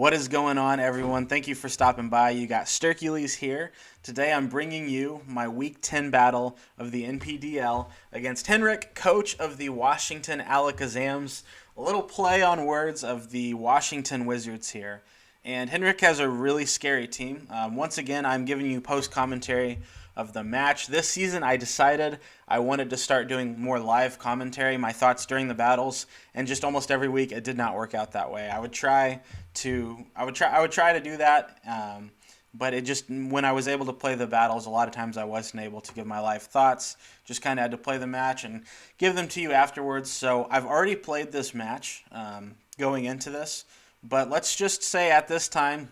What is going on, everyone? Thank you for stopping by. You got Sturkules here. Today I'm bringing you my Week 10 battle of the NPDL against Henrik, coach of the Washington Alakazams. A little play on words of the Washington Wizards here. And Henrik has a really scary team. Once again, I'm giving you post-commentary of the match. This season, I decided I wanted to start doing more live commentary, my thoughts during the battles, and just almost every week it did not work out that way. I would try to do that, but it just when I was able to play the battles, a lot of times I wasn't able to give my live thoughts. Just kind of had to play the match and give them to you afterwards. So I've already played this match going into this, but let's just say at this time,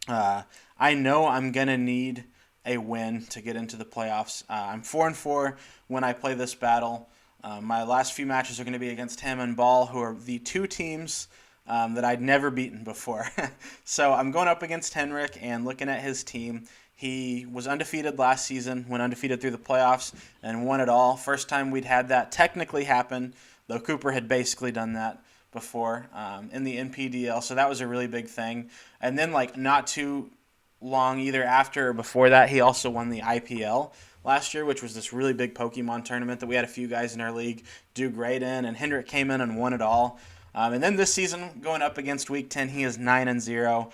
I know I'm gonna need a win to get into the playoffs. I'm 4-4 when I play this battle. My last few matches are going to be against him and Ball, who are the two teams that I'd never beaten before. So I'm going up against Henrik and looking at his team. He was undefeated last season, went undefeated through the playoffs, and won it all. First time we'd had that technically happen, though Cooper had basically done that before in the NPDL, so that was a really big thing. And then not too long either after or before that, he also won the IPL last year, which was this really big Pokemon tournament that we had a few guys in our league do great in, and Henrik came in and won it all. And then this season, going up against Week 10, he is 9-0.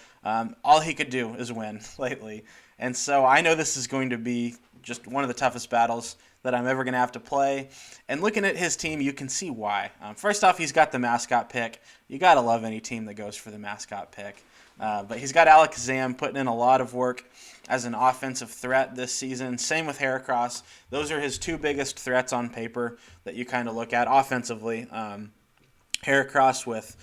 All he could do is win lately. And so I know this is going to be just one of the toughest battles that I'm ever going to have to play. And looking at his team, you can see why. First off, he's got the mascot pick. You got to love any team that goes for the mascot pick. But he's got Alakazam putting in a lot of work as an offensive threat this season. Same with Heracross. Those are his two biggest threats on paper that you kind of look at offensively. Heracross with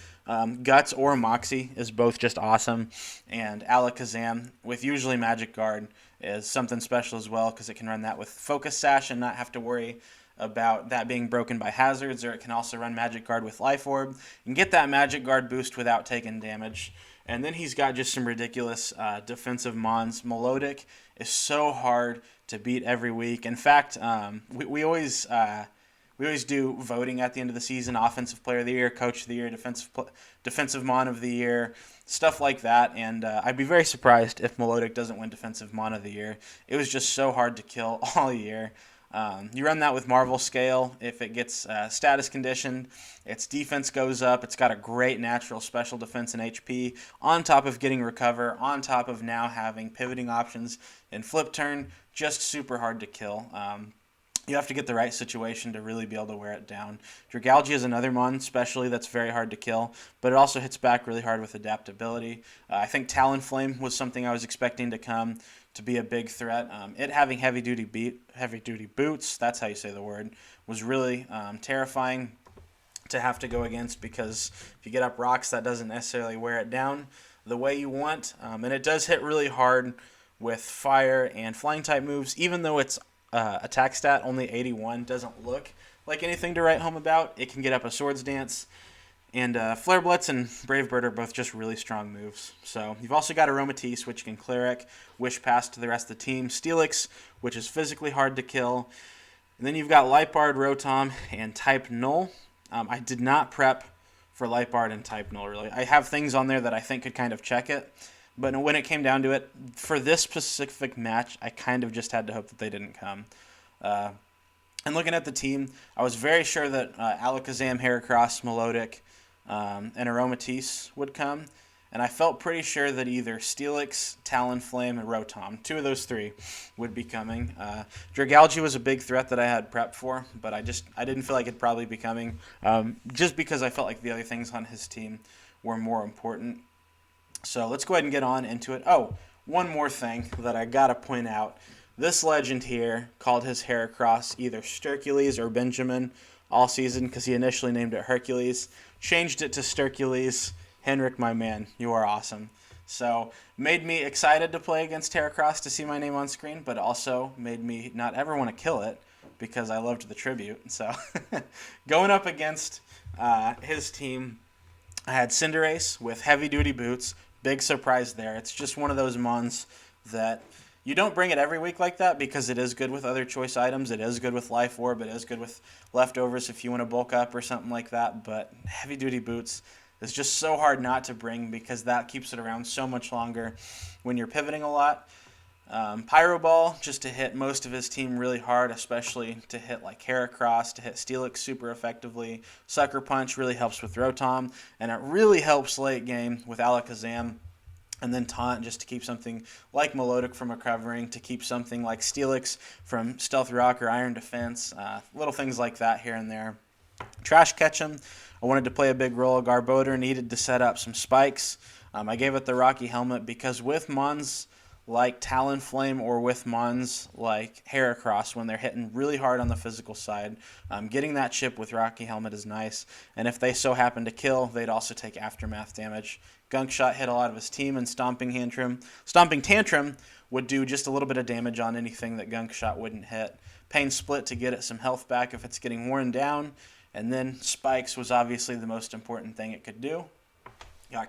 Guts or Moxie is both just awesome. And Alakazam with usually Magic Guard is something special as well because it can run that with Focus Sash and not have to worry about that being broken by hazards, or it can also run Magic Guard with Life Orb and get that Magic Guard boost without taking damage. And then he's got just some ridiculous defensive mons. Melodic is so hard to beat every week. In fact, we always do voting at the end of the season: Offensive Player of the Year, Coach of the Year, Defensive Mon of the Year, stuff like that. And I'd be very surprised if Melodic doesn't win Defensive Mon of the Year. It was just so hard to kill all year. You run that with Marvel Scale. If it gets status conditioned, its defense goes up. It's got a great natural special defense and HP, on top of getting Recover, on top of now having pivoting options in Flip Turn. Just super hard to kill. You have to get the right situation to really be able to wear it down. Dragalge is another mon, especially, that's very hard to kill, but it also hits back really hard with adaptability. I think Talonflame was something I was expecting to come to be a big threat. It having heavy duty boots, that's how you say the word, was really terrifying to have to go against, because if you get up rocks, that doesn't necessarily wear it down the way you want. And it does hit really hard with fire and flying type moves, even though its attack stat only 81 doesn't look like anything to write home about. It can get up a Swords Dance. And Flare Blitz and Brave Bird are both just really strong moves. So you've also got Aromatisse, which can Cleric, Wish Pass to the rest of the team. Steelix, which is physically hard to kill. And then you've got Lightbard, Rotom, and Type Null. I did not prep for Lightbard and Type Null, really. I have things on there that I think could kind of check it. But when it came down to it, for this specific match, I kind of just had to hope that they didn't come. And looking at the team, I was very sure that Alakazam, Heracross, Melodic, and Aromatisse would come, and I felt pretty sure that either Steelix, Talonflame, and Rotom, two of those three, would be coming. Dragalge was a big threat that I had prepped for, but I didn't feel like it'd probably be coming, just because I felt like the other things on his team were more important. So let's go ahead and get on into it. Oh, one more thing that I gotta point out. This legend here called his Heracross either Sturkules or Benjamin all season, because he initially named it Hercules. Changed it to Sturkules. Henrik, my man, you are awesome. So made me excited to play against Heracross to see my name on screen, but also made me not ever want to kill it because I loved the tribute. So going up against his team, I had Cinderace with heavy-duty boots. Big surprise there. It's just one of those mons that you don't bring it every week like that, because it is good with other choice items. It is good with Life Orb. It is good with leftovers if you want to bulk up or something like that. But heavy-duty boots is just so hard not to bring because that keeps it around so much longer when you're pivoting a lot. Pyro Ball, just to hit most of his team really hard, especially to hit like Heracross, to hit Steelix super effectively. Sucker Punch really helps with Rotom, and it really helps late game with Alakazam. And then Taunt just to keep something like Melodic from recovering, to keep something like Steelix from Stealth Rock or Iron Defense, little things like that here and there. Trash Ketchum, I wanted to play a big role. Garbodor needed to set up some spikes. I gave it the Rocky Helmet because with Mons like Talonflame or with Mons like Heracross, when they're hitting really hard on the physical side, getting that chip with Rocky Helmet is nice. And if they so happen to kill, they'd also take aftermath damage. Gunk Shot hit a lot of his team, and Stomping Tantrum would do just a little bit of damage on anything that Gunk Shot wouldn't hit. Pain Split to get it some health back if it's getting worn down. And then Spikes was obviously the most important thing it could do.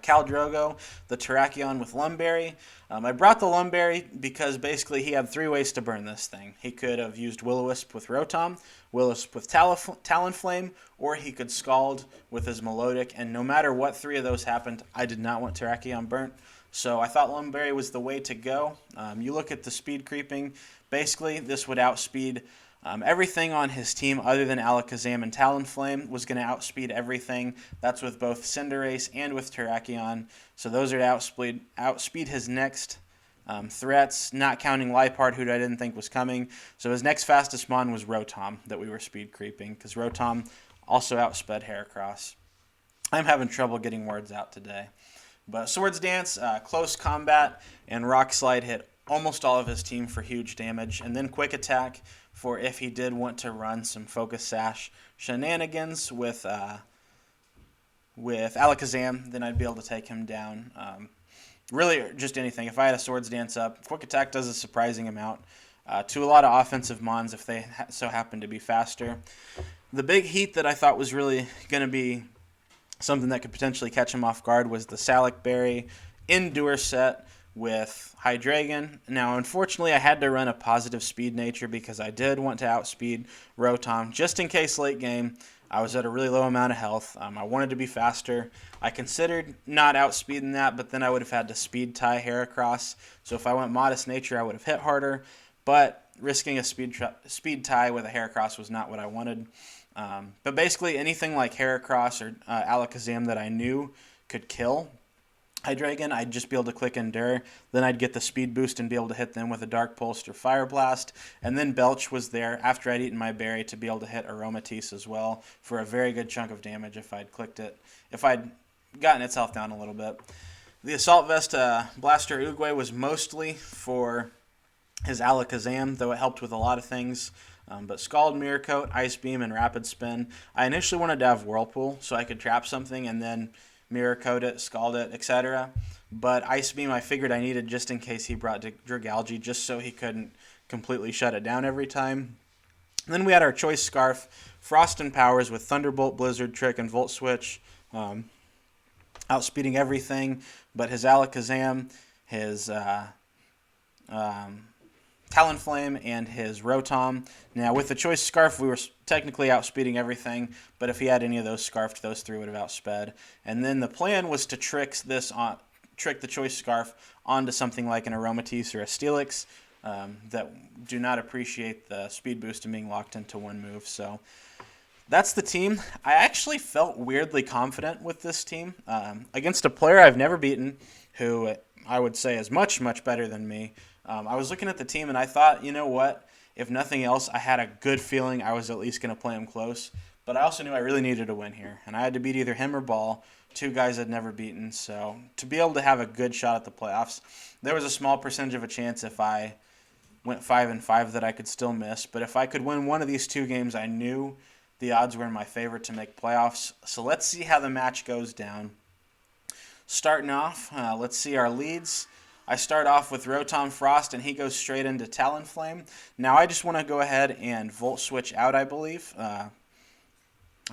Caldrogo, the Terrakion with Lumberry. I brought the Lumberry because basically he had 3 ways to burn this thing. He could have used Will-O-Wisp with Rotom, Will-O-Wisp with Talonflame, or he could Scald with his Melodic, and no matter what 3 of those happened, I did not want Terrakion burnt. So I thought Lumberry was the way to go. You look at the speed creeping, basically this would outspeed everything on his team other than Alakazam and Talonflame was going to outspeed everything. That's with both Cinderace and with Terrakion. So those are to outspeed his next threats, not counting Liepard, who I didn't think was coming. So his next fastest mon was Rotom that we were speed creeping, because Rotom also outsped Heracross. I'm having trouble getting words out today. But Swords Dance, Close Combat, and Rock Slide hit almost all of his team for huge damage. And then Quick Attack for if he did want to run some Focus Sash shenanigans with Alakazam, then I'd be able to take him down. Really, just anything. If I had a Swords Dance up, Quick Attack does a surprising amount to a lot of offensive mons if they so happen to be faster. The big heat that I thought was really going to be something that could potentially catch him off guard was the Salic Berry Endure set with Hydreigon. Now, unfortunately, I had to run a positive speed nature because I did want to outspeed Rotom, just in case late game I was at a really low amount of health. I wanted to be faster. I considered not outspeeding that, but then I would have had to speed tie Heracross. So if I went Modest Nature, I would have hit harder, but risking a speed tie with a Heracross was not what I wanted. But basically, anything like Heracross or Alakazam that I knew could kill Hydreigon, I'd just be able to click Endure. Then I'd get the speed boost and be able to hit them with a Dark Pulse or Fire Blast. And then Belch was there after I'd eaten my berry to be able to hit Aromatisse as well for a very good chunk of damage if I'd clicked it, if I'd gotten its health down a little bit. The Assault Vest Blaster Oogway was mostly for his Alakazam, though it helped with a lot of things. But Scald, Mirror Coat, Ice Beam, and Rapid Spin. I initially wanted to have Whirlpool so I could trap something and then Mirror Coat it, Scald it, etc. But Ice Beam I figured I needed just in case he brought Dragalge, just so he couldn't completely shut it down every time. And then we had our Choice Scarf, Frost and Powers with Thunderbolt, Blizzard, Trick, and Volt Switch, outspeeding everything but his Alakazam, his Talonflame, and his Rotom. Now, with the Choice Scarf, we were technically outspeeding everything, but if he had any of those scarfed, those 3 would have outsped. And then the plan was to trick the Choice Scarf onto something like an Aromatisse or a Steelix that do not appreciate the speed boost and being locked into one move. So that's the team. I actually felt weirdly confident with this team against a player I've never beaten, who I would say is much, much better than me. I was looking at the team and I thought, you know what? If nothing else, I had a good feeling I was at least going to play him close. But I also knew I really needed to win here. And I had to beat either him or Ball, 2 guys I'd never beaten. So to be able to have a good shot at the playoffs, there was a small percentage of a chance if I went 5-5 that I could still miss. But if I could win one of these 2 games, I knew the odds were in my favor to make playoffs. So let's see how the match goes down. Starting off, let's see our leads. I start off with Rotom Frost, and he goes straight into Talonflame. Now, I just want to go ahead and Volt Switch out, I believe. I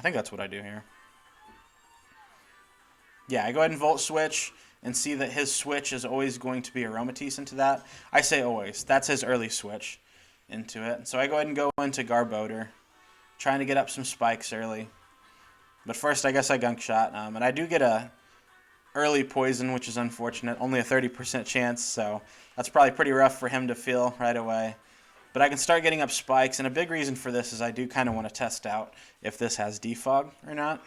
think that's what I do here. Yeah, I go ahead and Volt Switch and see that his switch is always going to be Aromatisse into that. I say always. That's his early switch into it. So I go ahead and go into Garbodor, trying to get up some spikes early. But first, I guess I gunk shot, and I do get a early poison, which is unfortunate. Only a 30% chance, so that's probably pretty rough for him to feel right away. But I can start getting up spikes, and a big reason for this is I do kind of want to test out if this has defog or not.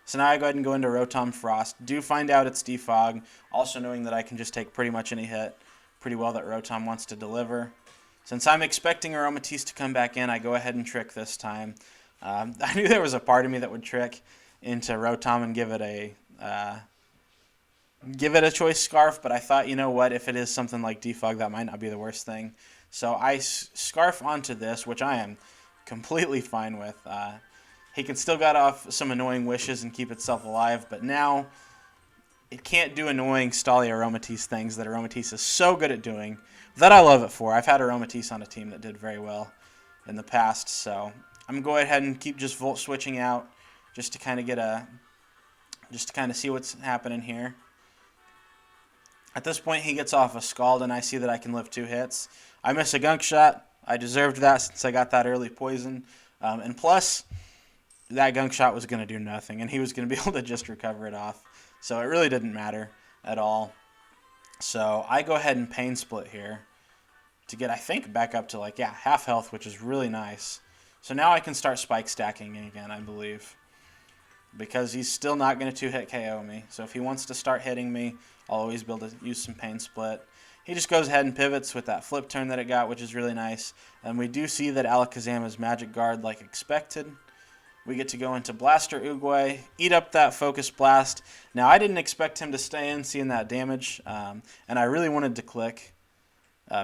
So now I go ahead and go into Rotom Frost. Do find out it's defog, also knowing that I can just take pretty much any hit pretty well that Rotom wants to deliver. Since I'm expecting Aromatisse to come back in, I go ahead and trick this time. I knew there was a part of me that would trick into Rotom and give it a choice scarf, but I thought, you know what, if it is something like defog, that might not be the worst thing. So I scarf onto this, which I am completely fine with. He can still get off some annoying wishes and keep itself alive, but now it can't do annoying Stally Aromatisse things that Aromatisse is so good at doing that I love it for. I've had Aromatisse on a team that did very well in the past, so I'm going to go ahead and keep just Volt switching out just to kind of see what's happening here. At this point, he gets off a Scald, and I see that I can live 2 hits. I miss a gunk shot. I deserved that since I got that early poison. And plus, that gunk shot was going to do nothing, and he was going to be able to just recover it off. So it really didn't matter at all. So I go ahead and Pain Split here to get, I think, back up to half health, which is really nice. So now I can start spike stacking again, I believe, because he's still not going to 2-hit KO me. So if he wants to start hitting me, I'll always be able to use some Pain Split. He just goes ahead and pivots with that flip turn that it got, which is really nice. And we do see that Alakazam is Magic Guard like expected. We get to go into Blaster Oogway, eat up that Focus Blast. Now, I didn't expect him to stay in, seeing that damage, and I really wanted to click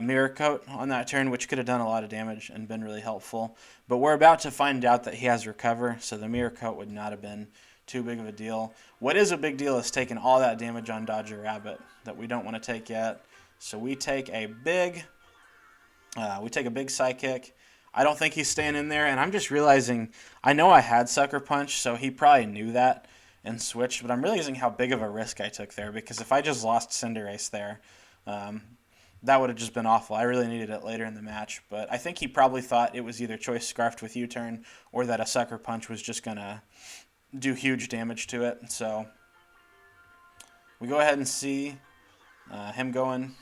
Mirror Coat on that turn, which could have done a lot of damage and been really helpful. But we're about to find out that he has Recover, so the Mirror Coat would not have been too big of a deal. What is a big deal is taking all that damage on Dodger Rabbit that we don't want to take yet. So we take a big Psychic. I don't think he's staying in there, and I'm just realizing, I know I had Sucker Punch, so he probably knew that and switched, but I'm realizing how big of a risk I took there, because if I just lost Cinderace there, that would have just been awful. I really needed it later in the match, but I think he probably thought it was either Choice Scarfed with U-Turn or that a Sucker Punch was just going to do huge damage to it. So we go ahead and see him going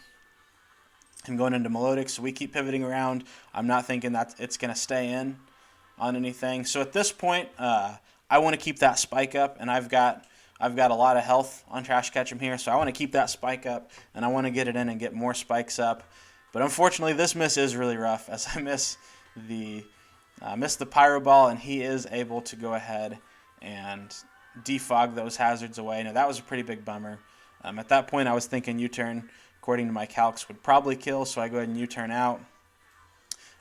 into Melodic, so we keep pivoting around. I'm not thinking that it's going to stay in on anything. So at this point, I want to keep that spike up, and I've got a lot of health on Trash Ketchum here, so I want to keep that spike up, and I want to get it in and get more spikes up. But unfortunately, this miss is really rough, as I miss the Pyro Ball, and he is able to go ahead and defog those hazards away. Now, that was a pretty big bummer. At that point, I was thinking U-Turn, according to my calcs, would probably kill, so I go ahead and U-Turn out.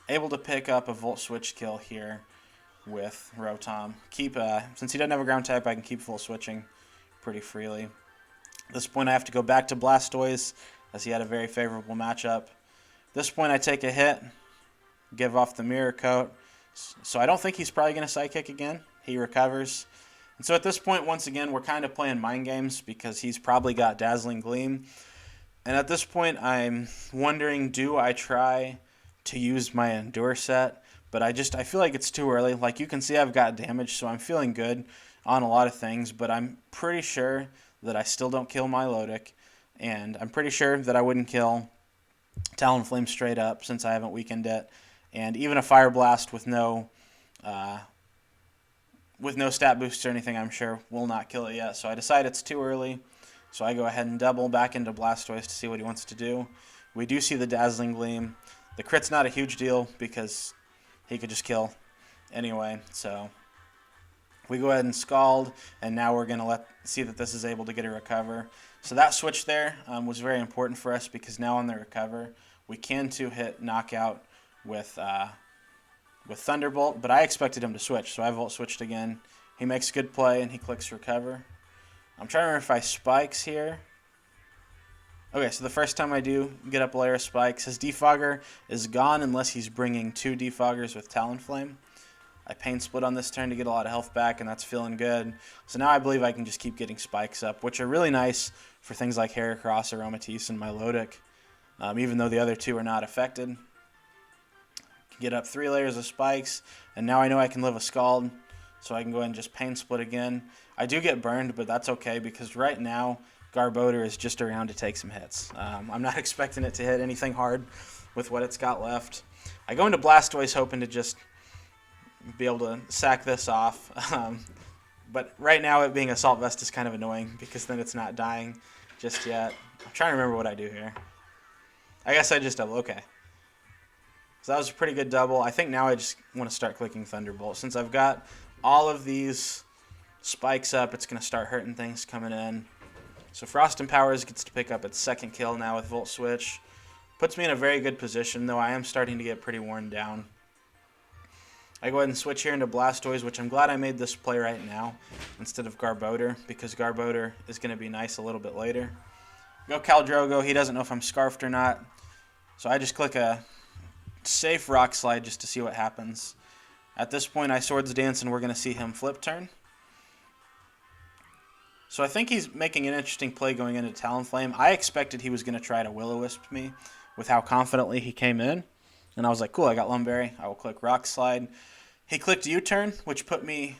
Able to pick up a Volt Switch kill here with Rotom. Since he doesn't have a ground type, I can keep Volt Switching pretty freely. At this point, I have to go back to Blastoise, as he had a very favorable matchup. At this point, I take a hit, give off the Mirror Coat, so I don't think he's probably going to Psychic again. He recovers. And so at this point, once again, we're kind of playing mind games, because he's probably got Dazzling Gleam. And at this point, I'm wondering, do I try to use my Endure set? But I feel like it's too early. Like you can see, I've got damage, so I'm feeling good on a lot of things. But I'm pretty sure that I still don't kill Milotic. And I'm pretty sure that I wouldn't kill Talonflame straight up, since I haven't weakened it. And even a Fire Blast with no stat boosts or anything, I'm sure will not kill it yet. So I decide it's too early. So I go ahead and double back into Blastoise to see what he wants to do. We do see the Dazzling Gleam. The crit's not a huge deal, because he could just kill anyway. So we go ahead and Scald, and now we're going to see that this is able to get a Recover. So that switch there was very important for us, because now on the Recover, we can 2-hit Knockout with Thunderbolt, but I expected him to switch, so I Volt Switched again. He makes good play, and he clicks Recover. I'm trying to remember if I Spikes here. Okay, so the first time I do get up a layer of Spikes, his Defogger is gone unless he's bringing 2 Defoggers with Talonflame. I Pain Split on this turn to get a lot of health back, and that's feeling good. So now I believe I can just keep getting Spikes up, which are really nice for things like Heracross, Aromatisse, and Milotic, even though the other 2 are not affected. Get up 3 layers of Spikes, and now I know I can live a Scald. so I can go ahead and just pain split again. I do get burned, but that's okay because right now Garbodor is just around to take some hits. I'm not expecting it to hit anything hard with what it's got left. I go into Blastoise hoping to just be able to sack this off. But right now it being Assault Vest is kind of annoying because then it's not dying just yet. I'm trying to remember what I do here. I guess I just double. Okay. So that was a pretty good double. I think now I just want to start clicking Thunderbolt. Since I've got all of these spikes up, it's going to start hurting things coming in. So Frost and Powers gets to pick up its second kill now with Volt Switch. Puts me in a very good position, though I am starting to get pretty worn down. I go ahead and switch here into Blastoise, which I'm glad I made this play right now instead of Garbodor, because Garbodor is going to be nice a little bit later. Go Caldrogo. He doesn't know if I'm Scarfed or not. So I just click a safe Rock Slide just to see what happens. At this point, I Swords Dance, and we're going to see him Flip Turn. So I think he's making an interesting play going into Talonflame. I expected he was going to try to Will-O-Wisp me with how confidently he came in. And I was like, cool, I got Lumberry. I will click Rock Slide. He clicked U-Turn, which put me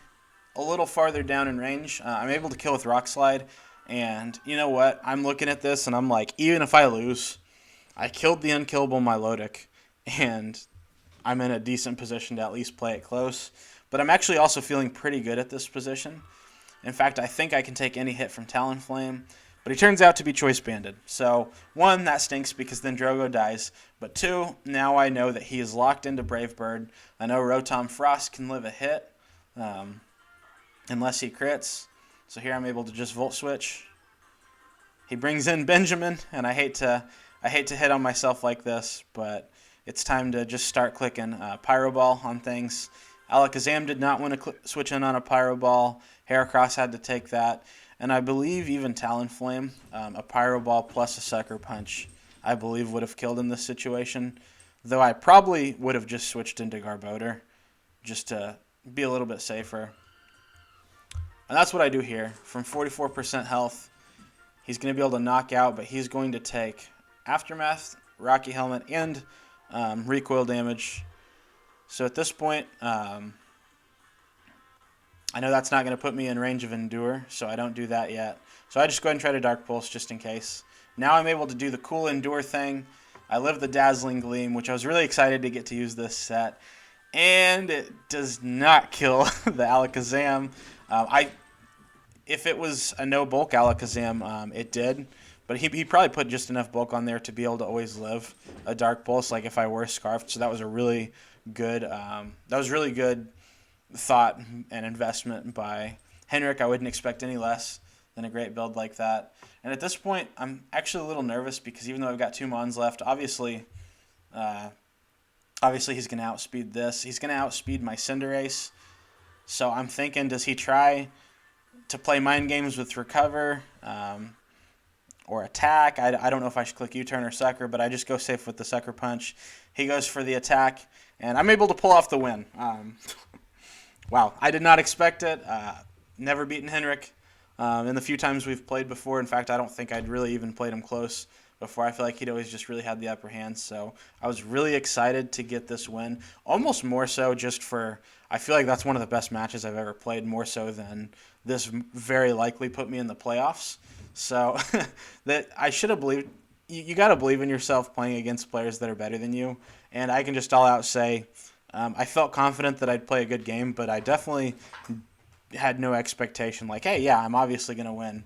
a little farther down in range. I'm able to kill with Rock Slide. And you know what? I'm looking at this, and I'm like, even if I lose, I killed the unkillable Milotic. And I'm in a decent position to at least play it close. But I'm actually also feeling pretty good at this position. In fact, I think I can take any hit from Talonflame. But he turns out to be Choice Banded. So, 1, that stinks because then Drogo dies. But 2, now I know that he is locked into Brave Bird. I know Rotom Frost can live a hit unless he crits. So here I'm able to just Volt Switch. He brings in Benjamin, and I hate to hit on myself like this, but it's time to just start clicking Pyro Ball on things. Alakazam did not want to switch in on a Pyro Ball. Heracross had to take that. And I believe even Talonflame, a Pyro Ball plus a Sucker Punch, I believe would have killed in this situation. Though I probably would have just switched into Garbodor just to be a little bit safer. And that's what I do here. From 44% health, he's going to be able to knock out, but he's going to take Aftermath, Rocky Helmet, and recoil damage. So at this point, I know that's not going to put me in range of Endure, so I don't do that yet. So I just go ahead and try to Dark Pulse just in case. Now I'm able to do the cool Endure thing. I live the Dazzling Gleam, which I was really excited to get to use this set. And it does not kill the Alakazam. If it was a no-bulk Alakazam, it did. But he probably put just enough bulk on there to be able to always live a Dark Pulse, like if I were Scarfed. So that was a really good thought and investment by Henrik. I wouldn't expect any less than a great build like that. And at this point, I'm actually a little nervous because even though I've got 2 Mons left, obviously he's going to outspeed this. He's going to outspeed my Cinderace. So I'm thinking, does he try to play mind games with Recover or Attack? I don't know if I should click U-Turn or Sucker, but I just go safe with the Sucker Punch. He goes for the attack, and I'm able to pull off the win. Wow, I did not expect it. Never beaten Henrik in the few times we've played before. In fact, I don't think I'd really even played him close before. I feel like he'd always just really had the upper hand. So I was really excited to get this win. Almost more so just for, I feel like that's one of the best matches I've ever played, more so than this very likely put me in the playoffs. So that I should have believed. You got to believe in yourself playing against players that are better than you. And I can just all out say, I felt confident that I'd play a good game, but I definitely had no expectation like, hey, yeah, I'm obviously going to win.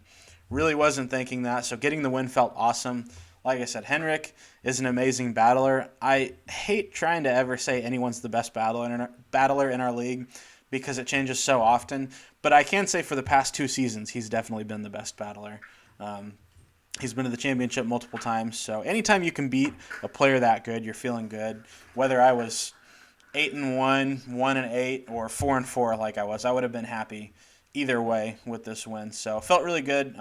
Really wasn't thinking that, so getting the win felt awesome. Like I said, Henrik is an amazing battler. I hate trying to ever say anyone's the best battler in our league because it changes so often, but I can say for the past 2 seasons, he's definitely been the best battler. He's been to the championship multiple times, so anytime you can beat a player that good, you're feeling good. Whether I was 8-1, 1-8, or 4-4 like I would have been happy either way with this win. So felt really good.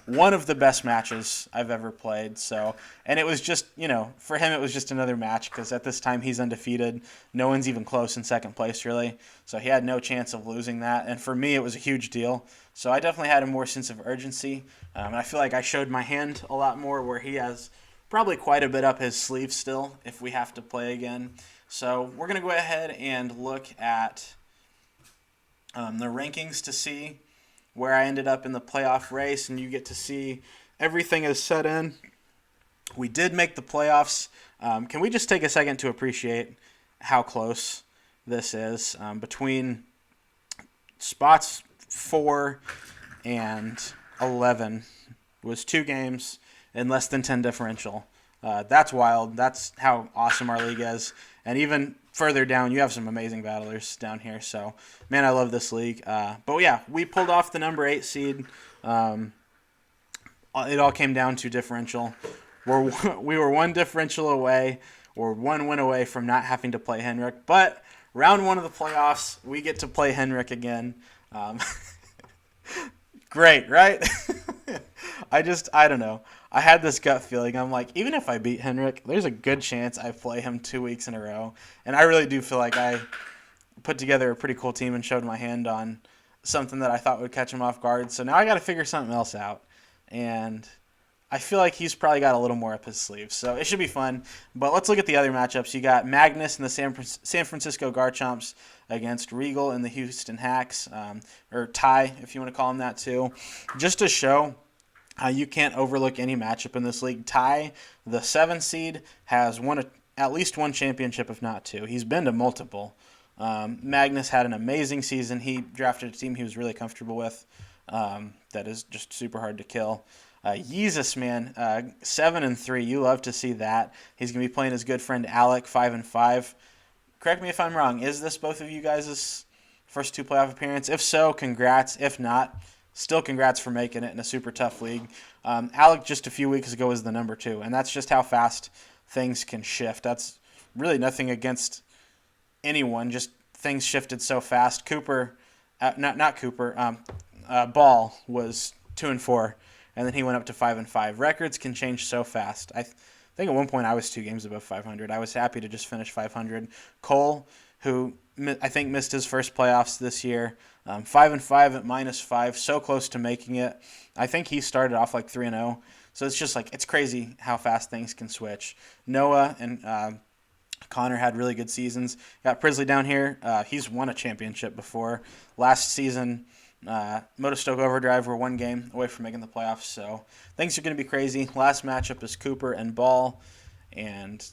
One of the best matches I've ever played. So, and it was just, for him it was just another match because at this time he's undefeated. No one's even close in second place really. So he had no chance of losing that. And for me it was a huge deal. So I definitely had a more sense of urgency. And I feel like I showed my hand a lot more where he has probably quite a bit up his sleeve still if we have to play again. So we're going to go ahead and look at the rankings to see where I ended up in the playoff race, and you get to see everything is set in. We did make the playoffs. Can we just take a second to appreciate how close this is between spots 4 and 11 was 2 games and less than 10 differential. That's wild. That's how awesome our league is. And even further down, you have some amazing battlers down here. So, man, I love this league. But, yeah, we pulled off the number 8 seed. It all came down to differential. We were 1 differential away or 1 win away from not having to play Henrik. But round 1 of the playoffs, we get to play Henrik again. Great, right? I don't know. I had this gut feeling. I'm like, even if I beat Henrik, there's a good chance I play him 2 weeks in a row. And I really do feel like I put together a pretty cool team and showed my hand on something that I thought would catch him off guard. So now I got to figure something else out. And I feel like he's probably got a little more up his sleeve. So it should be fun. But let's look at the other matchups. You got Magnus and the San Francisco Garchomps against Regal and the Houston Hacks, or Ty, if you want to call him that too. Just to show how you can't overlook any matchup in this league. Ty, the 7 seed, has won at least 1 championship, if not 2. He's been to multiple. Magnus had an amazing season. He drafted a team he was really comfortable with that is just super hard to kill. Yeezus, man, 7-3. You love to see that. He's going to be playing his good friend Alec, 5-5. Correct me if I'm wrong. Is this both of you guys' first 2 playoff appearance? If so, congrats. If not, still congrats for making it in a super tough league. Alec just a few weeks ago was the number 2, and that's just how fast things can shift. That's really nothing against anyone. Just things shifted so fast. Cooper, not Cooper. Ball was 2-4. And then he went up to 5-5. Records can change so fast. I think at one point I was 2 games above 500. I was happy to just finish 500. Cole, who I think missed his first playoffs this year, 5-5 at -5, so close to making it. I think he started off like 3-0. So it's just like, it's crazy how fast things can switch. Noah and Connor had really good seasons. Got Prisley down here. He's won a championship before. Last season, Motostoke Overdrive were 1 game away from making the playoffs, so things are going to be crazy. Last matchup is Cooper and Ball, and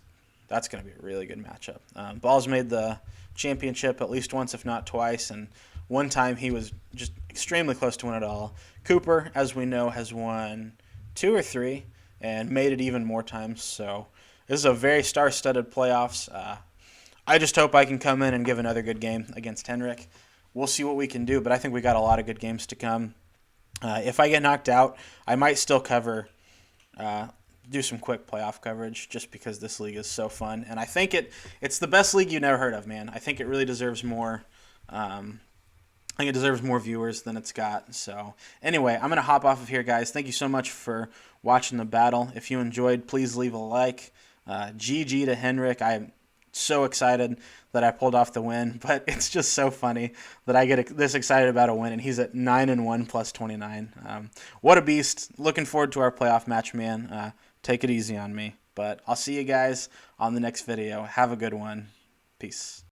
that's going to be a really good matchup. Ball's made the championship at least once, if not twice, and one time he was just extremely close to win it all. Cooper, as we know, has won 2 or 3 and made it even more times, so this is a very star-studded playoffs. I just hope I can come in and give another good game against Henrik. We'll see what we can do, but I think we got a lot of good games to come. If I get knocked out, I might still do some quick playoff coverage just because this league is so fun. And I think it's the best league you never heard of, man. I think it really deserves more. I think it deserves more viewers than it's got. So anyway, I'm going to hop off of here, guys. Thank you so much for watching the battle. If you enjoyed, please leave a like. GG to Henrik. I'm so excited that I pulled off the win, but it's just so funny that I get this excited about a win, and he's at 9-1 plus 29. What a beast. Looking forward to our playoff match, man. Take it easy on me. But I'll see you guys on the next video. Have a good one. Peace.